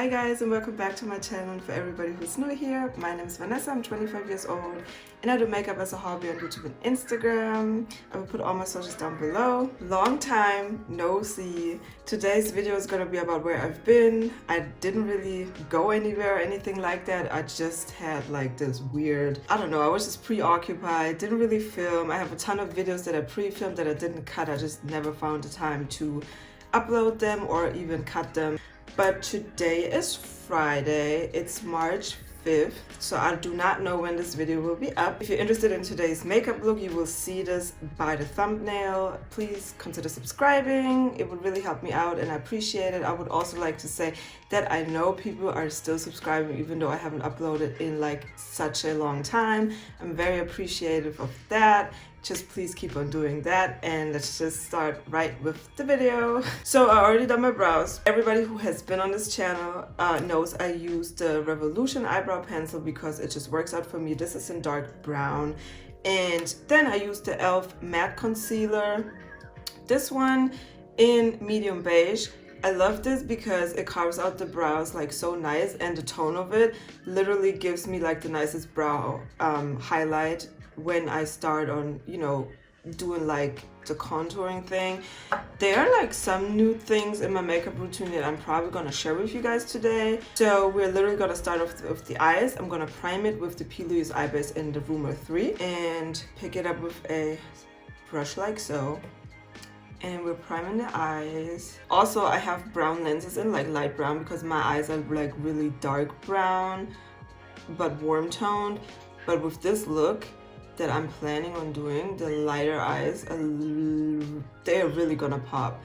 Hi guys, and welcome back to my channel. For everybody who's new here, my name is Vanessa. I'm 25 years old and I do makeup as a hobby on YouTube and Instagram. I will put all my socials down below. Long time no see. Today's video is going to be about where I've been. I didn't really go anywhere or anything like that. I just had like this weird, I don't know, I was just preoccupied, didn't really film. I have a ton of videos that I pre-filmed that I didn't cut. I just never found the time to upload them or even cut them. But today is Friday, it's March 5th, so I do not know when this video will be up. If you're interested in today's makeup look, you will see this by the thumbnail. Please consider subscribing, it would really help me out and I appreciate it. I would also like to say that I know people are still subscribing even though I haven't uploaded in like such a long time. I'm very appreciative of that. Just please keep on doing that, and let's just start right with the video. So I already done my brows. Everybody who has been on this channel knows I use the Revolution eyebrow pencil because it just works out for me. This is in dark brown, and then I use the e.l.f. matte concealer, this one in medium beige. I love this because it carves out the brows like so nice, and the tone of it literally gives me like the nicest brow highlight when I start on, you know, doing like the contouring thing. There are like some new things in my makeup routine that I'm probably gonna share with you guys today. So we're literally gonna start off with the eyes. I'm gonna prime it with the P. Louise Eye Base in the Rumor 3 and pick it up with a brush like so. And we're priming the eyes. Also, I have brown lenses in, like light brown, because my eyes are like really dark brown but warm toned. But with this look that I'm planning on doing, the lighter eyes, they're really gonna pop.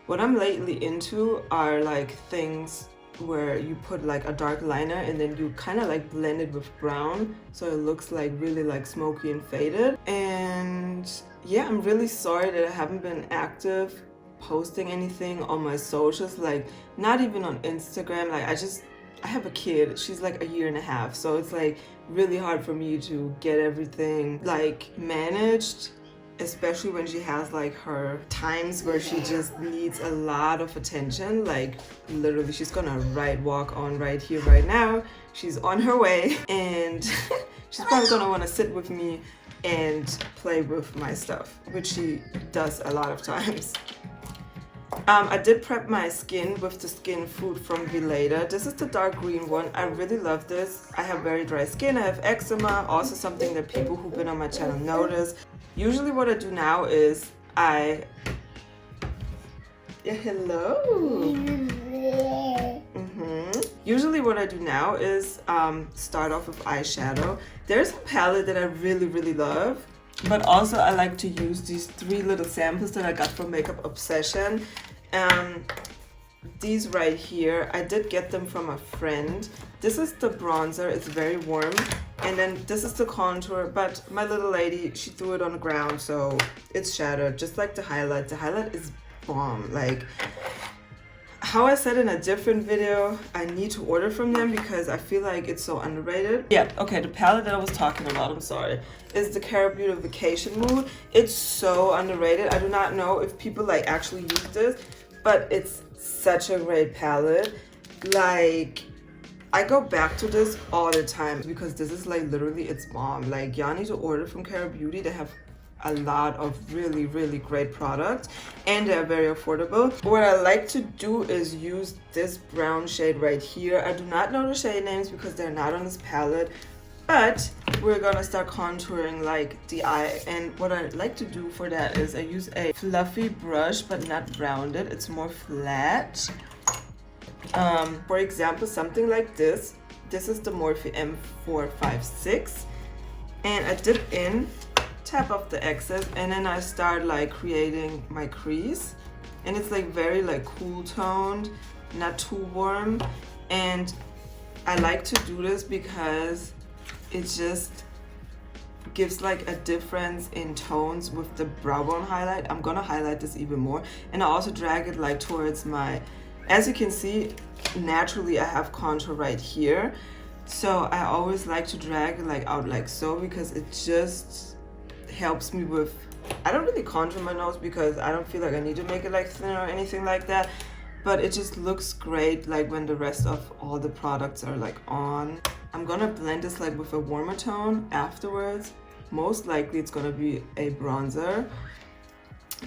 What I'm lately into are like things where you put like a dark liner and then you kind of like blend it with brown so it looks like really like smoky and faded. And yeah, I'm really sorry that I haven't been active posting anything on my socials, like not even on Instagram. Like I have a kid, she's like 1.5 years, so it's like really hard for me to get everything like managed, especially when she has like her times where she just needs a lot of attention. Like literally she's gonna walk on right here right now. She's on her way and she's probably gonna want to sit with me and play with my stuff, which she does a lot of times. I did prep my skin with the Skin Food from Veleda. This is the dark green one. I really love this. I have very dry skin, I have eczema, also something that people who've been on my channel notice. Usually what I do now is Usually what I do now is start off with eyeshadow. There's a palette that I really love, but also I like to use these 3 little samples that I got from Makeup Obsession. These right here, I did get them from a friend. This is the bronzer, it's very warm. And then this is the contour, but my little lady, she threw it on the ground, so it's shattered, just like the highlight. The highlight is bomb. Like how I said in a different video, I need to order from them because I feel like it's so underrated. Yeah, okay, the palette that I was talking about, I'm sorry, is the Cara Beautification Mood. It's so underrated. I do not know if people like actually use this, but it's such a great palette. Like I go back to this all the time because this is like literally it's bomb. Like y'all need to order from Cara Beauty. They have a lot of really great products and they're very affordable. What I like to do is use this brown shade right here. I do not know the shade names because they're not on this palette, but we're gonna start contouring like the eye. And what I like to do for that is I use a fluffy brush but not rounded, it's more flat. For example, something like this. This is the Morphe M456 and I dip in, tap off the excess, and then I start like creating my crease, and it's like very like cool toned, not too warm. And I like to do this because it just gives like a difference in tones with the brow bone highlight. I'm gonna highlight this even more, and I also drag it like towards my, as you can see, naturally I have contour right here, so I always like to drag it like out like so because it just helps me with, I don't really contour my nose because I don't feel like I need to make it like thinner or anything like that, but it just looks great like when the rest of all the products are like on. I'm gonna blend this like with a warmer tone afterwards. Most likely it's gonna be a bronzer.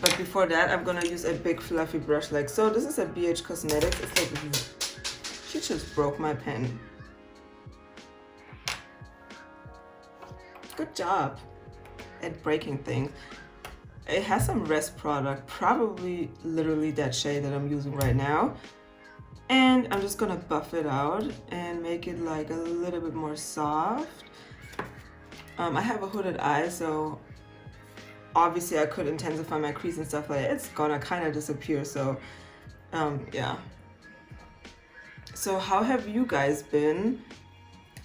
But before that, I'm gonna use a big fluffy brush like so. This is a BH Cosmetics. It's like, she just broke my pen. Good job at breaking things. It has some rest product, probably literally that shade that I'm using right now. And I'm just gonna buff it out and make it like a little bit more soft. I have a hooded eye, so obviously I could intensify my crease and stuff like that. It's gonna kind of disappear, so yeah. So how have you guys been?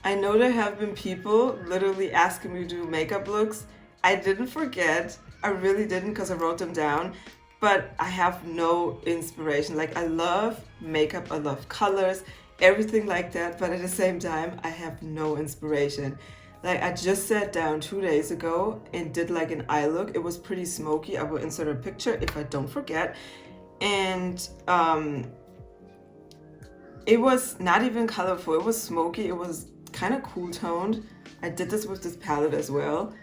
I know there have been people literally asking me to do makeup looks. I didn't forget, I really didn't, because I wrote them down, but I have no inspiration. Like, I love makeup, I love colors, everything like that, but at the same time, I have no inspiration. Like, I just sat down 2 days ago and did like an eye look. It was pretty smoky. I will insert a picture if I don't forget. And it was not even colorful. It was smoky. It was kind of cool toned. I did this with this palette as well.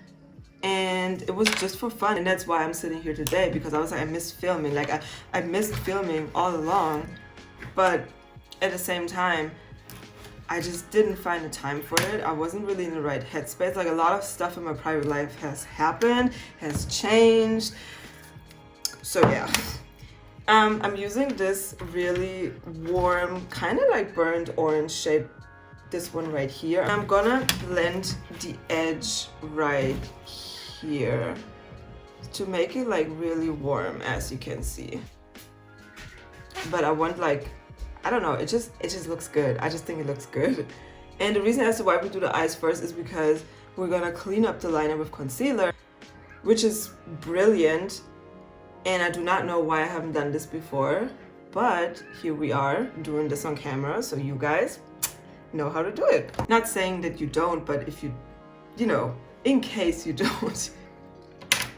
And it was just for fun. And that's why I'm sitting here today, because I was like, I missed filming. Like, I missed filming all along. But at the same time, I just didn't find the time for it. I wasn't really in the right headspace. Like, a lot of stuff in my private life has happened, has changed. So yeah. I'm using this really warm, kind of like burnt orange shade, this one right here. I'm gonna blend the edge right here to make it like really warm, as you can see. But I want like, I don't know, it just looks good. I just think it looks good. And the reason as to why we do the eyes first is because we're gonna clean up the liner with concealer, which is brilliant. And I do not know why I haven't done this before, but here we are doing this on camera, so you guys know how to do it. Not saying that you don't, but if you know, in case you don't.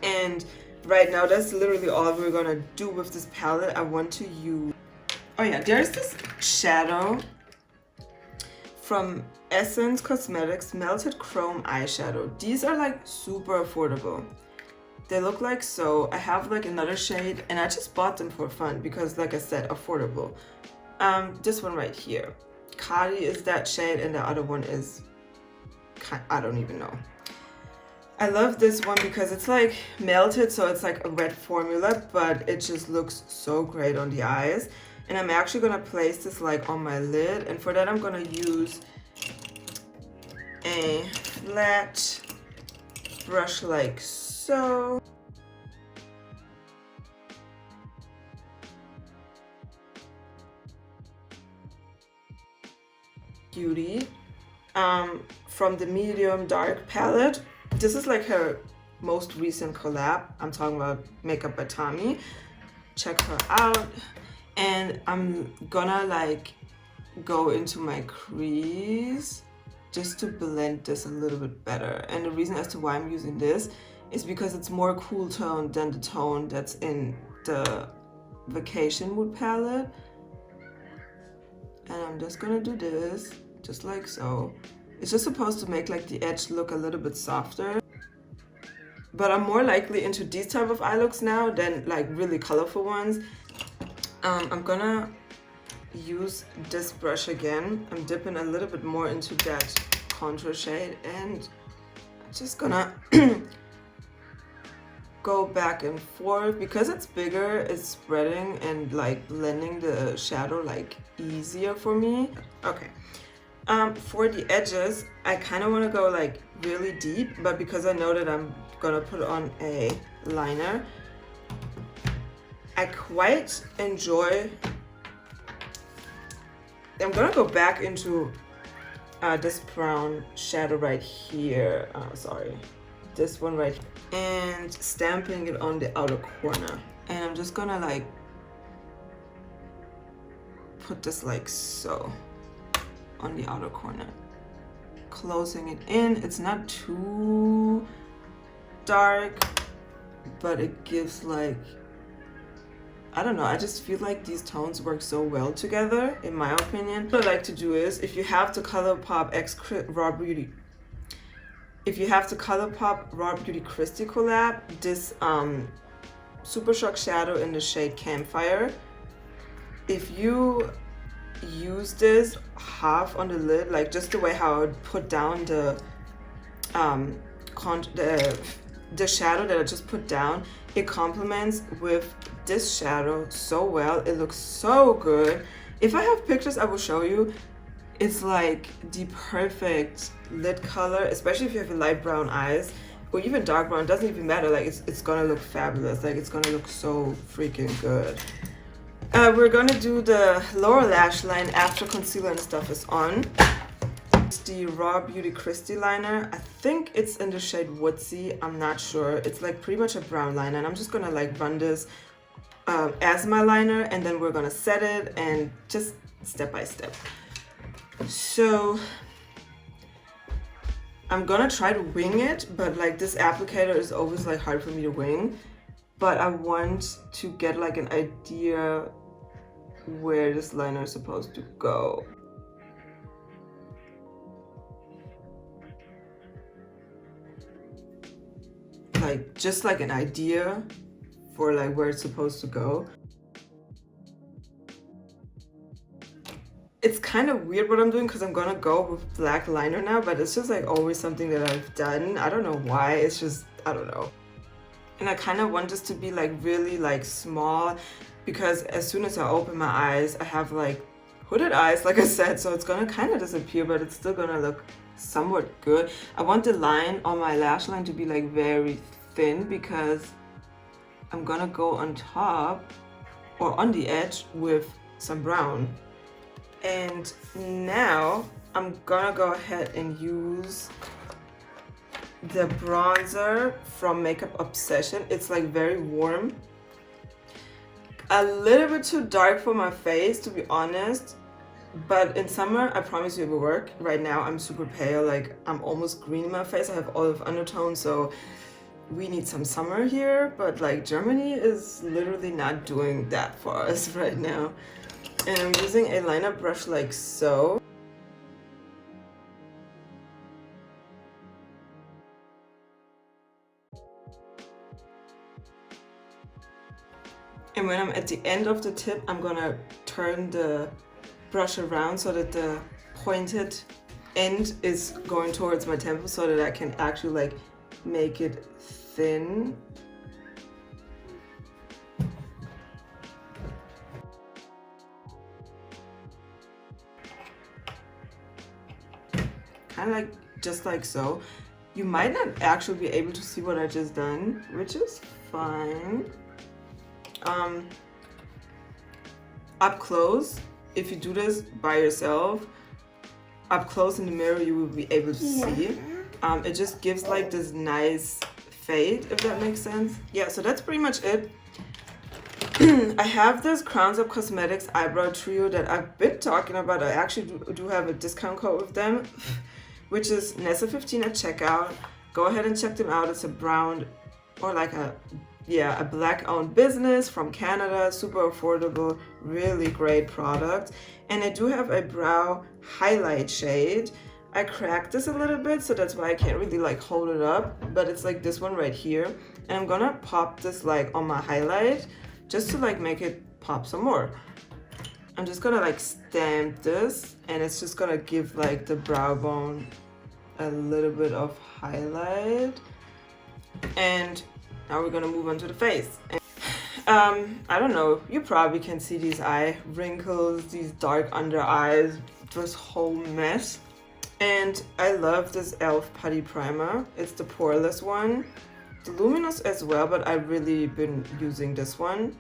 And right now, that's literally all we're gonna do with this palette. I want to use, oh yeah, there's this shadow from Essence Cosmetics, Melted Chrome Eyeshadow. These are like super affordable. They look like so. I have like another shade and I just bought them for fun because, like I said, affordable. This one right here. Cardi is that shade and the other one is, I don't even know. I love this one because it's like melted, so it's like a red formula, but it just looks so great on the eyes. And I'm actually gonna place this like on my lid, and for that I'm gonna use a flat brush like so. Beauty from the medium dark palette. This is like her most recent collab. I'm talking about Makeup by Tommy. Check her out. And I'm gonna like go into my crease just to blend this a little bit better. And the reason as to why I'm using this is because it's more cool tone than the tone that's in the Vacation Mood palette. And I'm just gonna do this, just like so. It's just supposed to make like the edge look a little bit softer. But I'm more likely into these type of eye looks now than like really colorful ones. I'm gonna use this brush again. I'm dipping a little bit more into that contour shade and I'm just gonna go back and forth. Because it's bigger, it's spreading and like blending the shadow like easier for me. Okay. For the edges, I kind of want to go like really deep, but because I know that I'm gonna put on a liner, I quite enjoy. I'm gonna go back into this brown shadow right here. Sorry, this one right here, and stamping it on the outer corner. And I'm just gonna like put this like so on the outer corner, closing it in. It's not too dark, but it gives like I don't know, I just feel like these tones work so well together, in my opinion. What I like to do is, if you have the ColourPop Raw Beauty, if you have the ColourPop Raw Beauty Christie collab, this Super Shock shadow in the shade Campfire, if you use this half on the lid, like just the way how I would put down the shadow that I just put down, it complements with this shadow so well. It looks so good. If I have pictures, I will show you. It's like the perfect lid color, especially if you have light brown eyes or even dark brown. It doesn't even matter. Like it's gonna look fabulous. Like it's gonna look so freaking good. We're gonna do the lower lash line after concealer and stuff is on. It's the Raw Beauty Christie liner. I think it's in the shade Woodsy. I'm not sure. It's like pretty much a brown liner, and I'm just gonna like run this as my liner, and then we're gonna set it and just step by step. So I'm gonna try to wing it, but like this applicator is always like hard for me to wing. But I want to get like an idea where this liner is supposed to go. Like just like an idea for like where it's supposed to go. It's kind of weird what I'm doing because I'm gonna go with black liner now, but it's just like always something that I've done. I don't know why, it's just, I don't know. And I kind of want this to be like really like small, because as soon as I open my eyes, I have like hooded eyes, like I said, so it's gonna kind of disappear, but it's still gonna look somewhat good. I want the line on my lash line to be like very thin, because I'm gonna go on top or on the edge with some brown. And now I'm gonna go ahead and use the bronzer from Makeup Obsession. It's like very warm, a little bit too dark for my face, to be honest, but in summer I promise you it will work. Right now I'm super pale, like I'm almost green in my face. I have olive undertones, so we need some summer here, but like Germany is literally not doing that for us right now. And I'm using a liner brush like so. And when I'm at the end of the tip, I'm gonna turn the brush around so that the pointed end is going towards my temple, so that I can actually like make it thin. Kind of like just like so. You might not actually be able to see what I just done, which is fine. Up close, if you do this by yourself, up close in the mirror, you will be able to see. It just gives like this nice fade, if that makes sense. Yeah, so that's pretty much it. I have this Crowns Up Cosmetics eyebrow trio that I've been talking about. I actually do have a discount code with them, which is Nessa15 at checkout. Go ahead and check them out. It's a brown, or like a black owned business from Canada, super affordable, really great product. And I do have a brow highlight shade. I cracked this a little bit, so that's why I can't really like hold it up, but it's like this one right here. And I'm gonna pop this like on my highlight, just to like make it pop some more. I'm just gonna like stamp this, and it's just gonna give like the brow bone a little bit of highlight. And now we're gonna move on to the face. I don't know, you probably can see these eye wrinkles, these dark under eyes, this whole mess. And I love this e.l.f. Putty Primer. It's the poreless one. The luminous as well, but I've really been using this one.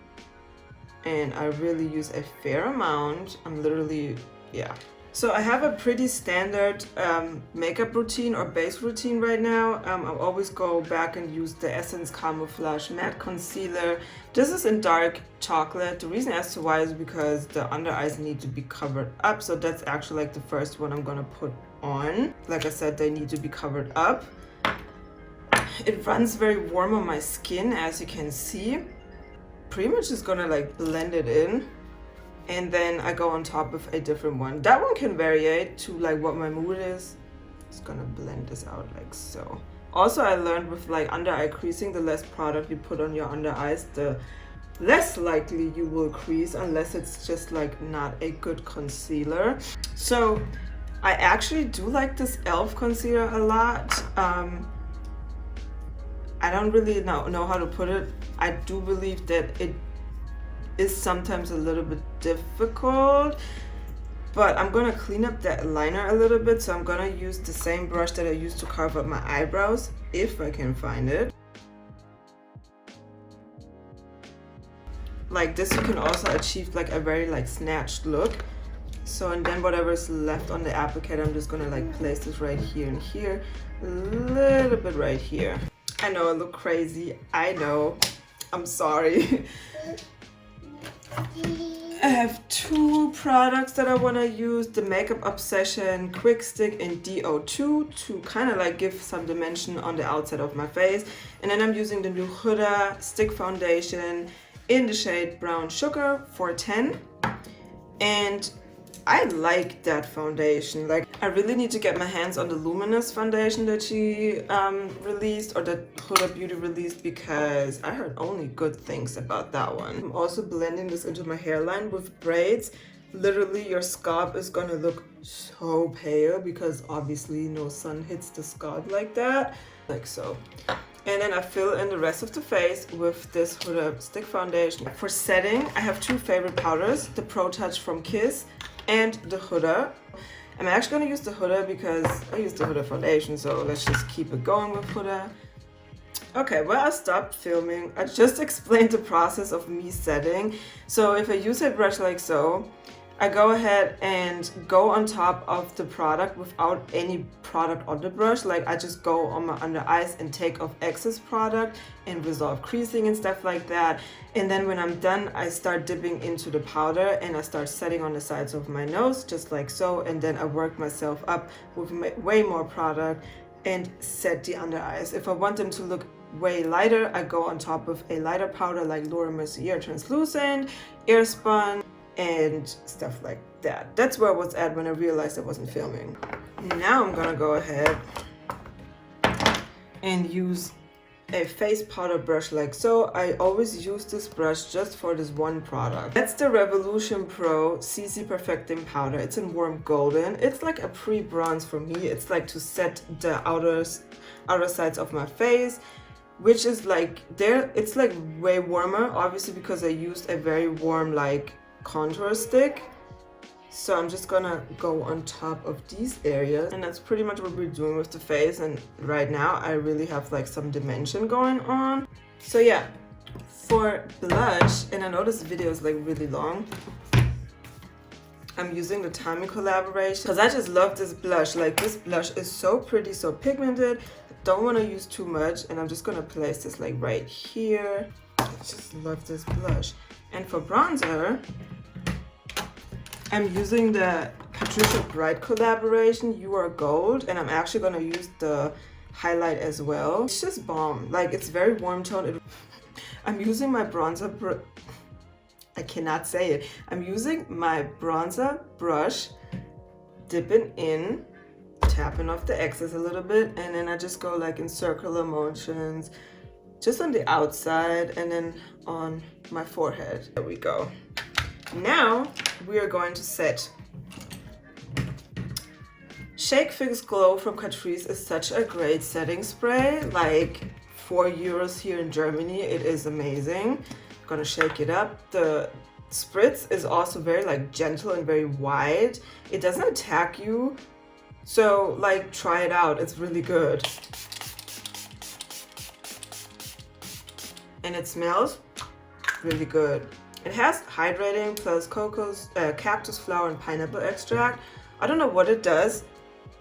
And I really use a fair amount. I'm literally, yeah. So I have a pretty standard makeup routine or base routine right now. I'll always go back and use the Essence Camouflage Matte Concealer. This is in dark chocolate. The reason as to why is because the under eyes need to be covered up. So that's actually like the first one I'm gonna put on. Like I said, they need to be covered up. It runs very warm on my skin, as you can see. pretty much just gonna like blend it in, and then I go on top with a different one. That one can vary to like what my mood is. Just gonna blend this out like so. Also, I learned with like under eye creasing, the less product you put on your under eyes, the less likely you will crease, unless it's just like not a good concealer. So I actually do like this e.l.f. concealer a lot. I don't really know how to put it. I do believe that it is sometimes a little bit difficult, but I'm gonna clean up that liner a little bit, so I'm gonna use the same brush that I used to carve up my eyebrows, if I can find it. Like this, you can also achieve like a very like snatched look. So, and then whatever is left on the applicator, I'm just gonna like place this right here and here, a little bit right here. I know I look crazy, I know, I'm sorry. I have two products that I want to use, the Makeup Obsession Quick Stick in DO2 to kind of like give some dimension on the outside of my face. And then I'm using the new Huda Stick Foundation in the shade Brown Sugar 410. And I like that foundation. Like, I really need to get my hands on the Luminous foundation that she released, or that Huda Beauty released, because I heard only good things about that one. I'm also blending this into my hairline with braids. Literally, your scalp is gonna look so pale because obviously no sun hits the scalp like that, like so. And then I fill in the rest of the face with this Huda Stick Foundation. For setting, I have two favorite powders, the Pro Touch from Kiss and the Huda. I'm actually gonna use the Huda because I use the Huda foundation, so let's just keep it going with Huda. Okay, well, I stopped filming. I just explained the process of me setting. So if I use a brush like so, I go ahead and go on top of the product without any product on the brush. Like, I just go on my under eyes and take off excess product and resolve creasing and stuff like that. And then when I'm done, I start dipping into the powder and I start setting on the sides of my nose, just like so. And then I work myself up with way more product and set the under eyes. If I want them to look way lighter, I go on top of a lighter powder like Laura Mercier Translucent, Airspun, and stuff like that. That's where I was at when I realized I wasn't filming. Now I'm gonna go ahead and use a face powder brush like so. I always use this brush just for this one product. That's the Revolution Pro CC Perfecting Powder. It's in warm golden. It's like a pre-bronze for me. It's like to set the outer sides of my face, which is like there. It's like way warmer, obviously, because I used a very warm like contour stick. So I'm just gonna go on top of these areas, and that's pretty much what we're doing with the face. And right now I really have like some dimension going on. So yeah, for blush, and I know this video is like really long, I'm using the Tommy collaboration because I just love this blush. Like, this blush is so pretty, so pigmented. I don't want to use too much, and I'm just gonna place this like right here. I just love this blush. And for bronzer, I'm using the Patricia Bright collaboration, You Are Gold, and I'm actually gonna use the highlight as well. It's just bomb. Like, it's very warm tone. I'm using my bronzer I cannot say it. I'm using my bronzer brush, dipping in, tapping off the excess a little bit, and then I just go like in circular motions, just on the outside and then on my forehead. There we go. Now we are going to set. Shake Fix Glow from Catrice is such a great setting spray. Like, €4 here in Germany. It is amazing. Gonna shake it up. The spritz is also very like gentle and very wide. It doesn't attack you, so like, try it out. It's really good. And it smells really good. It has hydrating plus cactus flower and pineapple extract. I don't know what it does,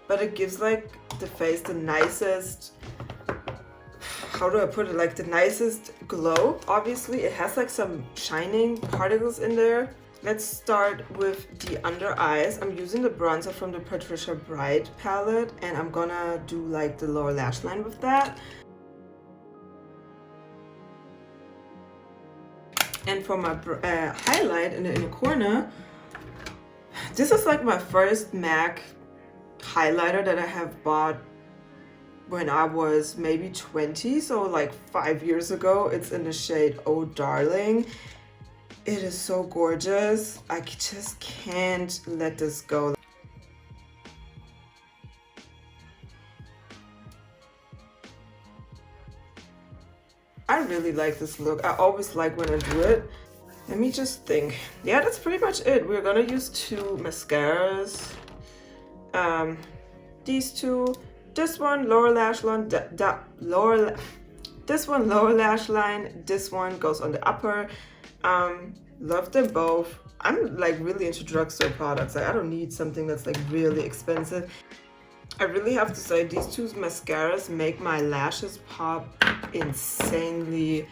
but it gives like the face the nicest, how do I put it, like the nicest glow. Obviously it has like some shining particles in there. Let's start with the under eyes. I'm using the bronzer from the Patricia Bright palette, and I'm gonna do like the lower lash line with that. And for my highlight in the inner corner, this is like my first MAC highlighter that I have bought when I was maybe 20, so like 5 years ago. It's in the shade Oh Darling. It is so gorgeous. I just can't let this go. I really like this look. I always like when I do it. Let me just think. Yeah, that's pretty much it. We're gonna use 2 mascaras. These 2. This one lower lash line. This one lower lash line. This one goes on the upper. Love them both. I'm like really into drugstore products. Like I don't need something that's like really expensive. I really have to say these 2 mascaras make my lashes pop insanely.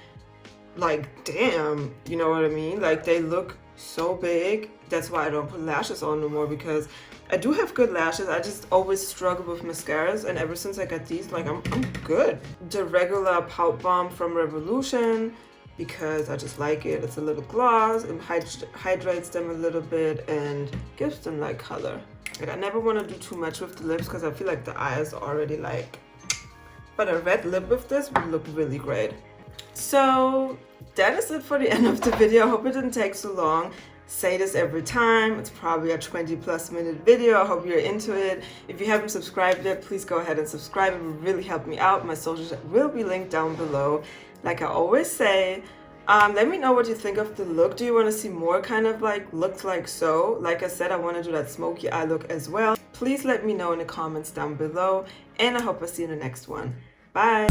Like damn, you know what I mean? Like they look so big. That's why I don't put lashes on no more, because I do have good lashes. I just always struggle with mascaras, and ever since I got these, like I'm good. The regular Pout Balm from Revolution, because I just like it. It's a little gloss and hydrates them a little bit and gives them like color. Like I never want to do too much with the lips because I feel like the eyes are already like, but a red lip with this would look really great. So that is it for the end of the video. I hope it didn't take so long. Say this every time. It's probably a 20+ minute video. I hope you're into it. If you haven't subscribed yet, please go ahead and subscribe. It would really help me out. My socials will be linked down below. Like I always say, let me know what you think of the look. Do you want to see more kind of like looks like so? Like I said, I want to do that smoky eye look as well. Please let me know in the comments down below, and I hope I see you in the next one. Bye!